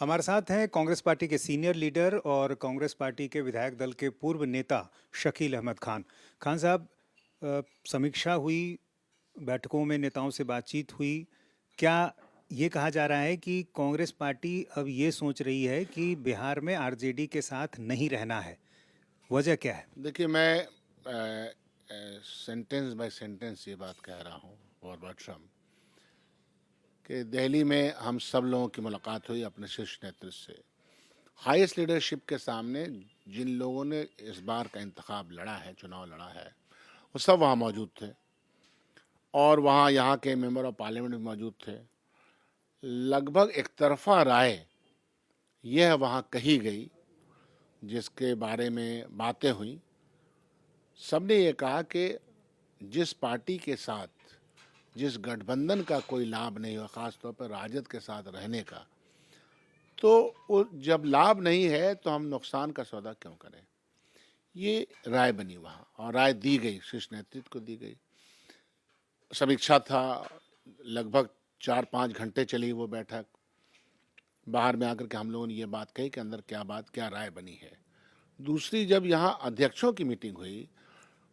हमारे साथ हैं कांग्रेस पार्टी के सीनियर लीडर और कांग्रेस पार्टी के विधायक दल के पूर्व नेता शकील अहमद खान। खान साहब, समीक्षा हुई, बैठकों में नेताओं से बातचीत हुई। क्या ये कहा जा रहा है कि कांग्रेस पार्टी अब ये सोच रही है कि बिहार में आरजेडी के साथ नहीं रहना है? वजह क्या है? देखिए, मैं सेंटेंस बाय सेंटेंस ये बात कह रहा हूँ और बटरम कि दिल्ली में हम सब लोगों की मुलाकात हुई अपने शीर्ष नेतृत्व से। हाईएस्ट लीडरशिप के सामने जिन लोगों ने इस बार का इंतखाब लड़ा है, चुनाव लड़ा है, वो सब वहाँ मौजूद थे और वहाँ यहाँ के मेंबर ऑफ पार्लियामेंट भी मौजूद थे। लगभग एक तरफा राय यह वहाँ कही गई, जिसके बारे में बातें हुई। सबने ये कहा कि जिस पार्टी के साथ जिस गठबंधन का कोई लाभ नहीं हो, ख़ास तौर पर राजद के साथ रहने का, तो वो जब लाभ नहीं है तो हम नुकसान का सौदा क्यों करें। ये राय बनी वहाँ और राय दी गई, शीर्ष नेतृत्व को दी गई। समीक्षा था, लगभग 4-5 घंटे चली वो बैठक। बाहर में आकर के हम लोगों ने ये बात कही कि अंदर क्या राय बनी है। दूसरी, जब यहाँ अध्यक्षों की मीटिंग हुई,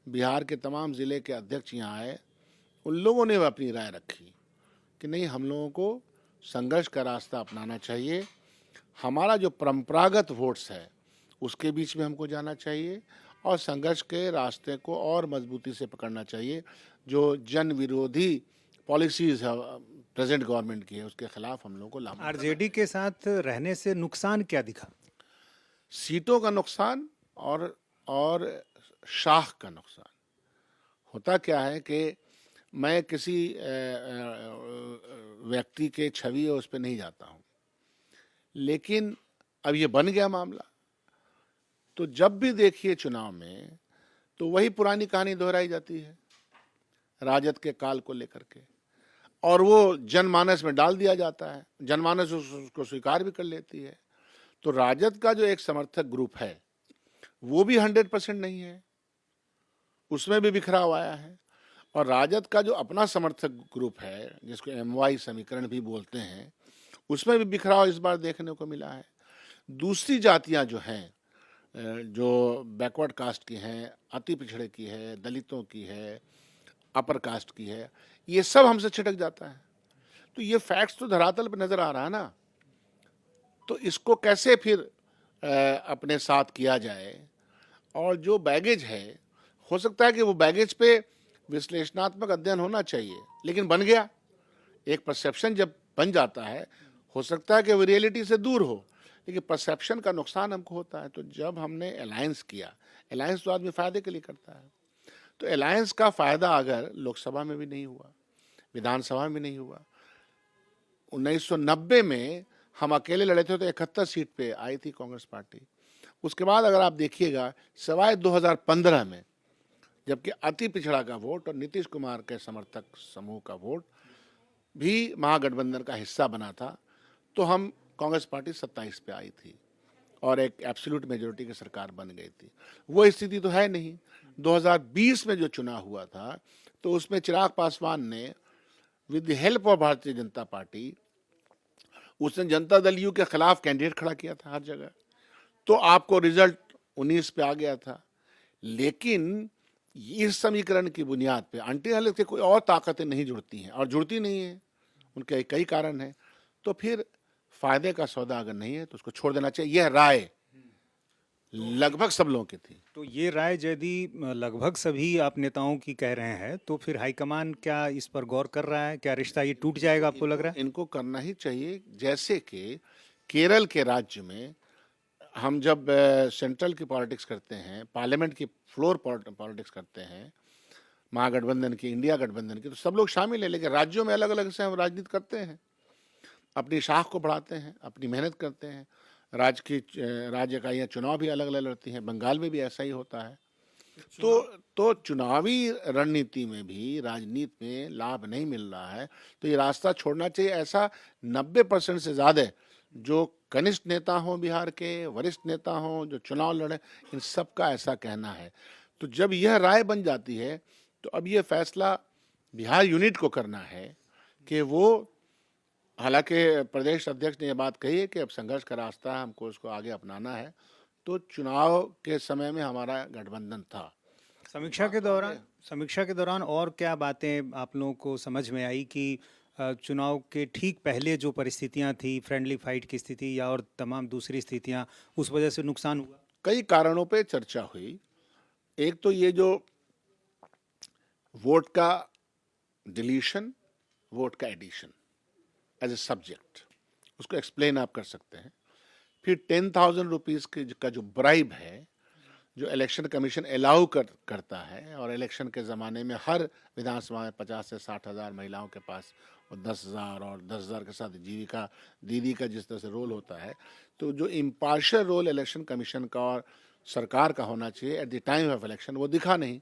बिहार के तमाम ज़िले के अध्यक्ष यहाँ आए, उन लोगों ने अपनी राय रखी कि नहीं, हम लोगों को संघर्ष का रास्ता अपनाना चाहिए। हमारा जो परंपरागत वोट्स है उसके बीच में हमको जाना चाहिए और संघर्ष के रास्ते को और मजबूती से पकड़ना चाहिए। जो जन विरोधी पॉलिसीज़ है प्रेजेंट गवर्नमेंट की है, उसके खिलाफ हम लोगों को लामबंद करना आरजेडी के साथ रहने से नुकसान क्या दिखा? सीटों का नुकसान और शाख का नुकसान। होता क्या है कि मैं किसी व्यक्ति के छवि और उस पर नहीं जाता हूँ, लेकिन अब ये बन गया मामला, तो जब भी देखिए चुनाव में तो वही पुरानी कहानी दोहराई जाती है राजद के काल को लेकर के, और वो जनमानस में डाल दिया जाता है। जनमानस उसको स्वीकार भी कर लेती है। तो राजद का जो एक समर्थक ग्रुप है वो भी 100% नहीं है, उसमें भी बिखराव आया है। और राजद का जो अपना समर्थक ग्रुप है, जिसको MY समीकरण भी बोलते हैं, उसमें भी बिखराव इस बार देखने को मिला है। दूसरी जातियां जो हैं, जो बैकवर्ड कास्ट की हैं, अति पिछड़े की है, दलितों की है, अपर कास्ट की है, ये सब हमसे छिटक जाता है। तो ये फैक्ट्स तो धरातल पर नजर आ रहा है ना, तो इसको कैसे फिर अपने साथ किया जाए। और जो बैगेज है, हो सकता है कि वो बैगेज पे विश्लेषणात्मक अध्ययन होना चाहिए, लेकिन बन गया। एक परसेप्शन जब बन जाता है, हो सकता है कि वो रियलिटी से दूर हो, लेकिन परसेप्शन का नुकसान हमको होता है। तो जब हमने अलायंस किया, अलायंस तो आदमी फ़ायदे के लिए करता है, तो अलायंस का फ़ायदा अगर लोकसभा में भी नहीं हुआ, विधानसभा में नहीं हुआ। 1990 में हम अकेले लड़े थे तो 71 सीट पे आई थी कांग्रेस पार्टी। उसके बाद अगर आप देखिएगा, सिवाय 2015 में, जबकि अति पिछड़ा का वोट और नीतीश कुमार के समर्थक समूह का वोट भी महागठबंधन का हिस्सा बना था, तो हम कांग्रेस पार्टी 27 पे आई थी और एक एब्सोल्यूट मेजोरिटी की सरकार बन गई थी। वो स्थिति तो है नहीं। 2020 में जो चुनाव हुआ था, तो उसमें चिराग पासवान ने with the help of Bharatiya Janata party, उसने जनता दल यू के खिलाफ कैंडिडेट खड़ा किया था हर जगह, तो आपको रिजल्ट 19 पे आ गया था। लेकिन इस समीकरण की बुनियाद पे अंटी से कोई और ताकतें नहीं जुड़ती हैं, और जुड़ती नहीं है, उनके कई कारण हैं। तो फिर फायदे का सौदा अगर नहीं है तो उसको छोड़ देना चाहिए। यह राय लगभग सब लोगों की थी। तो ये राय यदि लगभग सभी आप नेताओं की कह रहे हैं, तो फिर हाईकमान क्या इस पर गौर कर रहा है? क्या रिश्ता ये टूट जाएगा, आपको लग रहा है? इनको करना ही चाहिए। जैसे कि केरल के राज्य में हम जब सेंट्रल की पॉलिटिक्स करते हैं, पार्लियामेंट की फ्लोर पॉलिटिक्स करते हैं, महागठबंधन की, इंडिया गठबंधन की, तो सब लोग शामिल है, लेकिन राज्यों में अलग अलग से हम राजनीति करते हैं, अपनी शाख को बढ़ाते हैं, अपनी मेहनत करते हैं। राज्य इकाइयाँ चुनाव भी अलग अलग लड़ती हैं। बंगाल में भी ऐसा ही होता है। तो चुनावी रणनीति में भी, राजनीति में लाभ नहीं मिल रहा है, तो ये रास्ता छोड़ना चाहिए। ऐसा 90% से ज़्यादा जो कनिष्ठ नेता हों बिहार के, वरिष्ठ नेता हों जो चुनाव लड़े, इन सब का ऐसा कहना है। तो जब यह राय बन जाती है, तो अब ये फैसला बिहार यूनिट को करना है कि वो हालांकि प्रदेश अध्यक्ष ने यह बात कही है कि अब संघर्ष का रास्ता है, हमको उसको आगे अपनाना है। तो चुनाव के समय में हमारा गठबंधन था। समीक्षा के दौरान और क्या बातें आप लोगों को समझ में आई कि चुनाव के ठीक पहले जो परिस्थितियां थी, फ्रेंडली फाइट की स्थिति या और तमाम दूसरी स्थितियां, उस वजह से नुकसान हुआ? कई कारणों पे चर्चा हुई। एक तो ये जो वोट का डिलीशन, वोट का एडिशन एज ए सब्जेक्ट, उसको एक्सप्लेन आप कर सकते हैं। फिर 10,000 रुपीज़ का जो ब्राइब है, जो इलेक्शन कमीशन अलाउ करता है, और इलेक्शन के ज़माने में हर विधानसभा में 50 से 60,000 महिलाओं के पास, और 10,000 और 10,000 के साथ जीविका दीदी का जिस तरह से रोल होता है, तो जो इम्पार्शियल रोल इलेक्शन कमीशन का और सरकार का होना चाहिए at the time of election, वो दिखा नहीं।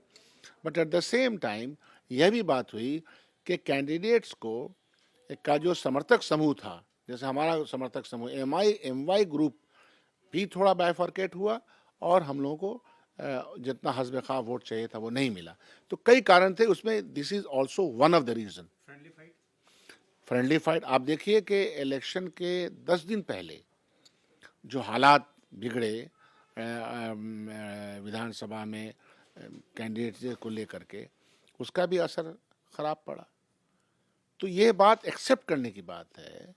But at the same time यह भी बात हुई कि कैंडिडेट्स को का जो समर्थक समूह था, जैसे हमारा समर्थक समूह MI ग्रुप भी थोड़ा बाइफर्केट हुआ, और हम लोगों को जितना हस्ब ख़्वाह वोट चाहिए था वो नहीं मिला। तो कई कारण थे उसमें, this is also one of the reason. Friendly fight आप देखिए कि इलेक्शन के 10 दिन पहले जो हालात बिगड़े विधानसभा में कैंडिडेट को लेकर के, उसका भी असर ख़राब पड़ा। तो ये बात एक्सेप्ट करने की बात है।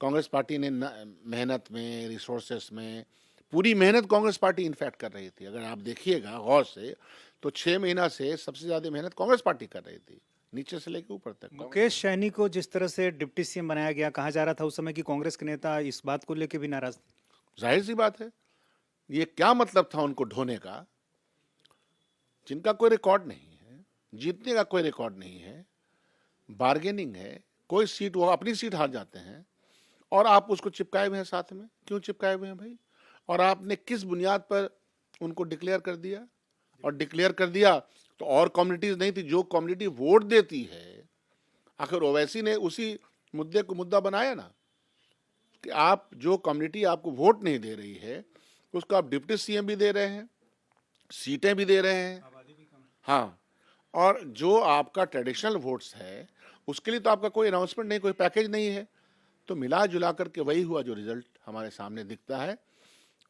कांग्रेस पार्टी ने मेहनत में, रिसोर्सेस में, पूरी मेहनत कांग्रेस पार्टी इनफैक्ट कर रही थी। अगर आप देखिएगा गौर से, तो 6 महीना से सबसे ज़्यादा मेहनत कांग्रेस पार्टी कर रही थी, नीचे से लेकर ऊपर तक। मुकेश सैनी को जिस तरह से डिप्टी सीएम बनाया गया, कहा जा रहा था उस समय कि कांग्रेस के नेता इस बात को लेकर भी नाराज थे। जाहिर सी बात है, ये क्या मतलब था उनको ढोने का, जिनका कोई रिकॉर्ड नहीं है, जीतने का कोई रिकॉर्ड नहीं है, बार्गेनिंग है, कोई सीट वो अपनी सीट हार जाते हैं, और आप उसको चिपकाए हुए हैं साथ में। क्यों चिपकाए हुए हैं भाई? और आपने किस बुनियाद पर उनको डिक्लेयर कर दिया? और डिक्लेयर कर दिया तो और कम्युनिटीज नहीं थी, जो कम्युनिटी वोट देती है, आखिर ओवैसी ने उसी मुद्दे को मुद्दा बनाया ना, कि आप जो कम्युनिटी आपको वोट नहीं दे रही है, उसको आप डिप्टी सीएम भी दे रहे हैं, सीटें भी दे रहे हैं, हाँ, और जो आपका ट्रेडिशनल वोट्स है उसके लिए तो आपका कोई अनाउंसमेंट नहीं, कोई पैकेज नहीं है। तो मिला जुला करके वही हुआ जो रिजल्ट हमारे सामने दिखता है।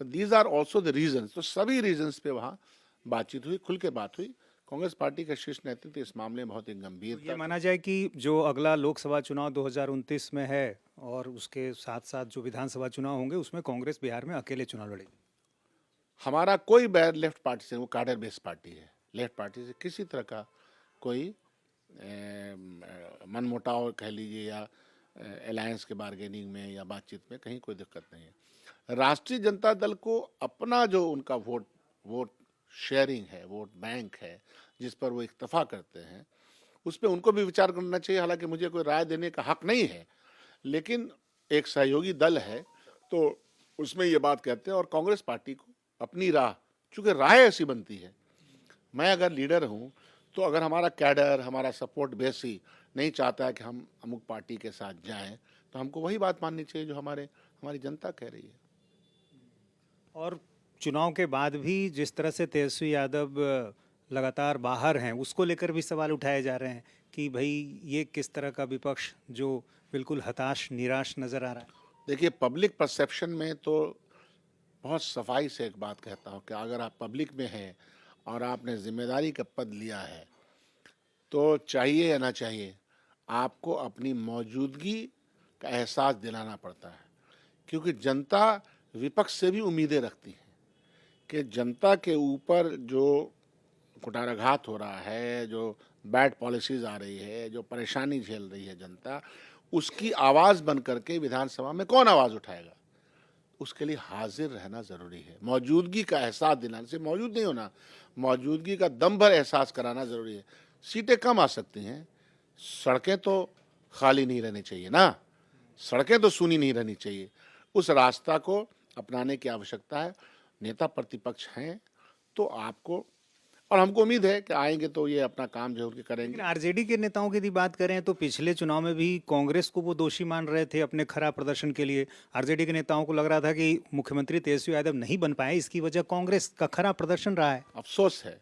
These are also the reasons. तो सभी रीजन्स पे वहाँ बातचीत हुई, खुल के बात हुई। कांग्रेस पार्टी का शीर्ष नेतृत्व इस मामले में बहुत ही गंभीर तो ये माना जाए कि जो अगला लोकसभा चुनाव 2029 में है और उसके साथ साथ जो विधानसभा चुनाव होंगे, उसमें कांग्रेस बिहार में अकेले चुनाव लड़ेगी। हमारा कोई बैर लेफ्ट पार्टी से, वो कार्डर बेस्ड पार्टी है, लेफ्ट पार्टी से किसी तरह का कोई मनमुटाव कह लीजिए, या अलायंस के बार्गेनिंग में या बातचीत में कहीं कोई दिक्कत नहीं है। राष्ट्रीय जनता दल को अपना जो उनका वोट शेयरिंग है, वोट बैंक है, जिस पर वो इक्तफा करते हैं, उस पर उनको भी विचार करना चाहिए। हालांकि मुझे कोई राय देने का हक नहीं है, लेकिन एक सहयोगी दल है तो उसमें ये बात कहते हैं। और कांग्रेस पार्टी को अपनी राह, चूँकि राह ऐसी बनती है, मैं अगर लीडर हूँ तो अगर हमारा कैडर, हमारा सपोर्ट बेस ही नहीं चाहता है कि हम अमुक पार्टी के साथ जाएं, तो हमको वही बात माननी चाहिए जो हमारी जनता कह रही है। और चुनाव के बाद भी जिस तरह से तेजस्वी यादव लगातार बाहर हैं, उसको लेकर भी सवाल उठाए जा रहे हैं कि भाई ये किस तरह का विपक्ष जो बिल्कुल हताश, निराश नज़र आ रहा है। देखिए, पब्लिक परसेप्शन में तो बहुत सफाई से एक बात कहता हूँ कि अगर आप पब्लिक में हैं और आपने जिम्मेदारी का पद लिया है, तो चाहिए या ना चाहिए, आपको अपनी मौजूदगी का एहसास दिलाना पड़ता है। क्योंकि जनता विपक्ष से भी उम्मीदें रखती है कि जनता के ऊपर जो कुठाराघात हो रहा है, जो बैड पॉलिसीज आ रही है, जो परेशानी झेल रही है जनता, उसकी आवाज़ बन करके विधानसभा में कौन आवाज़ उठाएगा? उसके लिए हाजिर रहना ज़रूरी है। मौजूदगी का एहसास दिलाने से, मौजूद नहीं होना, मौजूदगी का दम भर एहसास कराना ज़रूरी है। सीटें कम आ सकती हैं, सड़कें तो खाली नहीं रहनी चाहिए ना, सड़कें तो सूनी नहीं रहनी चाहिए। उस रास्ता को अपनाने की आवश्यकता है। नेता प्रतिपक्ष हैं तो आपको, और हमको उम्मीद है कि आएंगे तो ये अपना काम जरूर के करेंगे। लेकिन आरजेडी के नेताओं की यदि बात करें तो पिछले चुनाव में भी कांग्रेस को वो दोषी मान रहे थे अपने खराब प्रदर्शन के लिए। आरजेडी के नेताओं को लग रहा था कि मुख्यमंत्री तेजस्वी यादव नहीं बन पाए, इसकी वजह कांग्रेस का खराब प्रदर्शन रहा है। अफसोस है,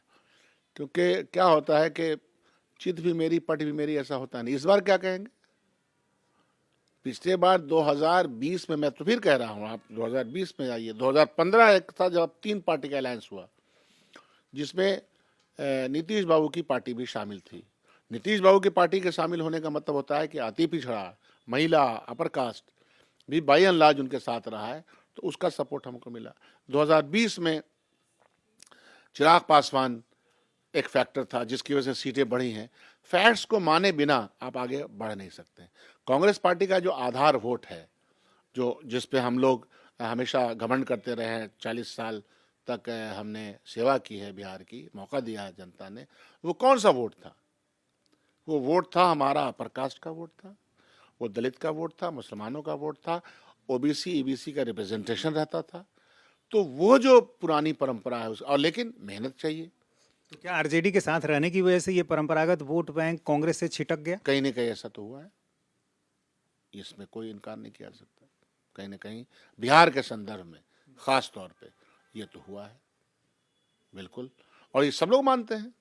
क्योंकि क्या होता है कि चित भी मेरी पट भी मेरी, ऐसा होता नहीं। इस बार क्या कहेंगे? पिछले बार 2020 में, मैं तो फिर कह रहा हूँ, आप 2020 में आइए, 2015 एक था जब 3 पार्टी का अलायंस हुआ, जिसमें नीतीश बाबू की पार्टी भी शामिल थी। नीतीश बाबू की पार्टी के शामिल होने का मतलब होता है कि अति पिछड़ा, महिला, अपर कास्ट भी बाई एंड लार्ज उनके साथ रहा है, तो उसका सपोर्ट हमको मिला। 2020 में चिराग पासवान एक फैक्टर था जिसकी वजह से सीटें बढ़ी हैं। फैक्ट्स को माने बिना आप आगे बढ़ नहीं सकते। कांग्रेस पार्टी का जो आधार वोट है, जो जिस पे हम लोग हमेशा घमंड करते रहे हैं, 40 साल तक हमने सेवा की है बिहार की, मौका दिया है जनता ने, वो कौन सा वोट था? वो वोट था हमारा अपर कास्ट का वोट था, वो दलित का वोट था, मुसलमानों का वोट था, ओबीसी ईबीसी का रिप्रेजेंटेशन रहता था। तो वो जो पुरानी परंपरा है और लेकिन मेहनत चाहिए। तो क्या आरजेडी के साथ रहने की वजह से ये परंपरागत वोट बैंक कांग्रेस से छिटक गया? कहीं ना कहीं ऐसा तो हुआ है, इसमें कोई इनकार नहीं किया जा सकता। कहीं ना कहीं बिहार के संदर्भ में खास तौर पे ये तो हुआ है, बिल्कुल, और ये सब लोग मानते हैं।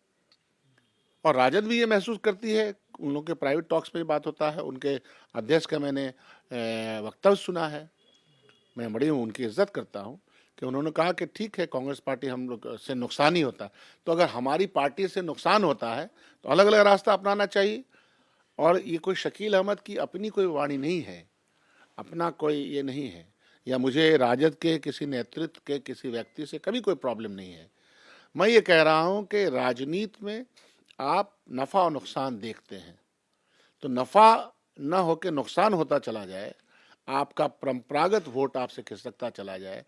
और राजद भी ये महसूस करती है, उन लोगों के प्राइवेट टॉक्स में बात होता है, उनके अध्यक्ष का मैंने वक्तव्य सुना है, मैं बड़ी उनकी इज्जत करता हूँ कि उन्होंने कहा कि ठीक है, कांग्रेस पार्टी हम लोग से नुकसान ही होता है, तो अगर हमारी पार्टी से नुकसान होता है तो अलग अलग रास्ता अपनाना चाहिए। और ये कोई शकील अहमद की अपनी कोई वाणी नहीं है, अपना कोई ये नहीं है, या मुझे राजद के किसी नेतृत्व के किसी व्यक्ति से कभी कोई प्रॉब्लम नहीं है। मैं ये कह रहा हूँ कि राजनीति में आप नफ़ा और नुकसान देखते हैं, तो नफ़ा न होकर नुकसान होता चला जाए, आपका परंपरागत वोट आपसे खिसकता चला जाए,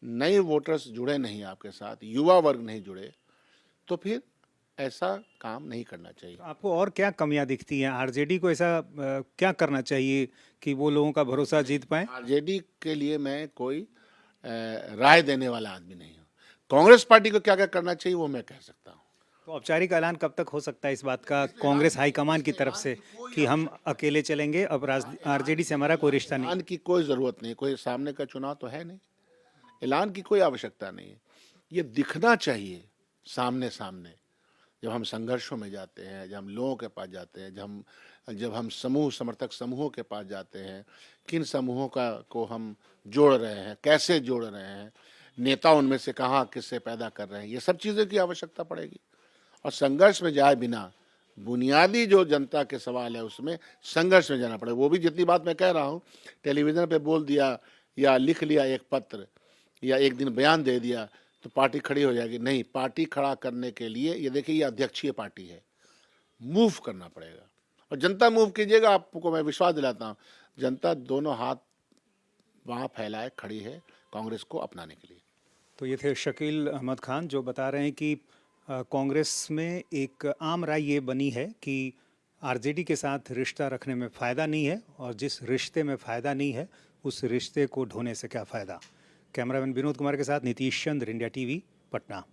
नए वोटर्स जुड़े नहीं आपके साथ, युवा वर्ग नहीं जुड़े, तो फिर ऐसा काम नहीं करना चाहिए। तो आपको और क्या कमियां दिखती हैं? आरजेडी को ऐसा क्या करना चाहिए कि वो लोगों का भरोसा जीत पाए? आरजेडी के लिए मैं कोई राय देने वाला आदमी नहीं हूँ। कांग्रेस पार्टी को क्या क्या करना चाहिए वो मैं कह सकता हूँ। तो औपचारिक ऐलान कब तक हो सकता है इस बात का कांग्रेस हाईकमान की तरफ से कि हम अकेले चलेंगे, अब आरजेडी से हमारा कोई रिश्ता नहीं? ऐलान की कोई ज़रूरत नहीं, कोई सामने का चुनाव तो है नहीं, ऐलान की कोई आवश्यकता नहीं है। ये दिखना चाहिए सामने सामने, जब हम संघर्षों में जाते हैं, जब हम लोगों के पास जाते हैं, जब हम समूह समर्थक समूहों के पास जाते हैं, किन समूहों को हम जोड़ रहे हैं, कैसे जोड़ रहे हैं, नेता उनमें से कहाँ किससे पैदा कर रहे हैं, ये सब चीज़ों की आवश्यकता पड़ेगी। और संघर्ष में जाए बिना, बुनियादी जो जनता के सवाल है उसमें संघर्ष में जाना पड़ेगा। वो भी जितनी बात मैं कह रहा हूँ, टेलीविज़न पे बोल दिया या लिख लिया एक पत्र या एक दिन बयान दे दिया तो पार्टी खड़ी हो जाएगी, नहीं। पार्टी खड़ा करने के लिए ये देखिए, ये अध्यक्षीय पार्टी है, मूव करना पड़ेगा और जनता मूव कीजिएगा। आपको मैं विश्वास दिलाता हूँ, जनता दोनों हाथ वहाँ फैलाए खड़ी है कांग्रेस को अपनाने के लिए। तो ये थे शकील अहमद खान जो बता रहे हैं कि कांग्रेस में एक आम राय ये बनी है कि आरजेडी के साथ रिश्ता रखने में फ़ायदा नहीं है, और जिस रिश्ते में फ़ायदा नहीं है उस रिश्ते को ढोने से क्या फ़ायदा। कैमरामैन विनोद कुमार के साथ नीतीश चंद्र, इंडिया टीवी, पटना।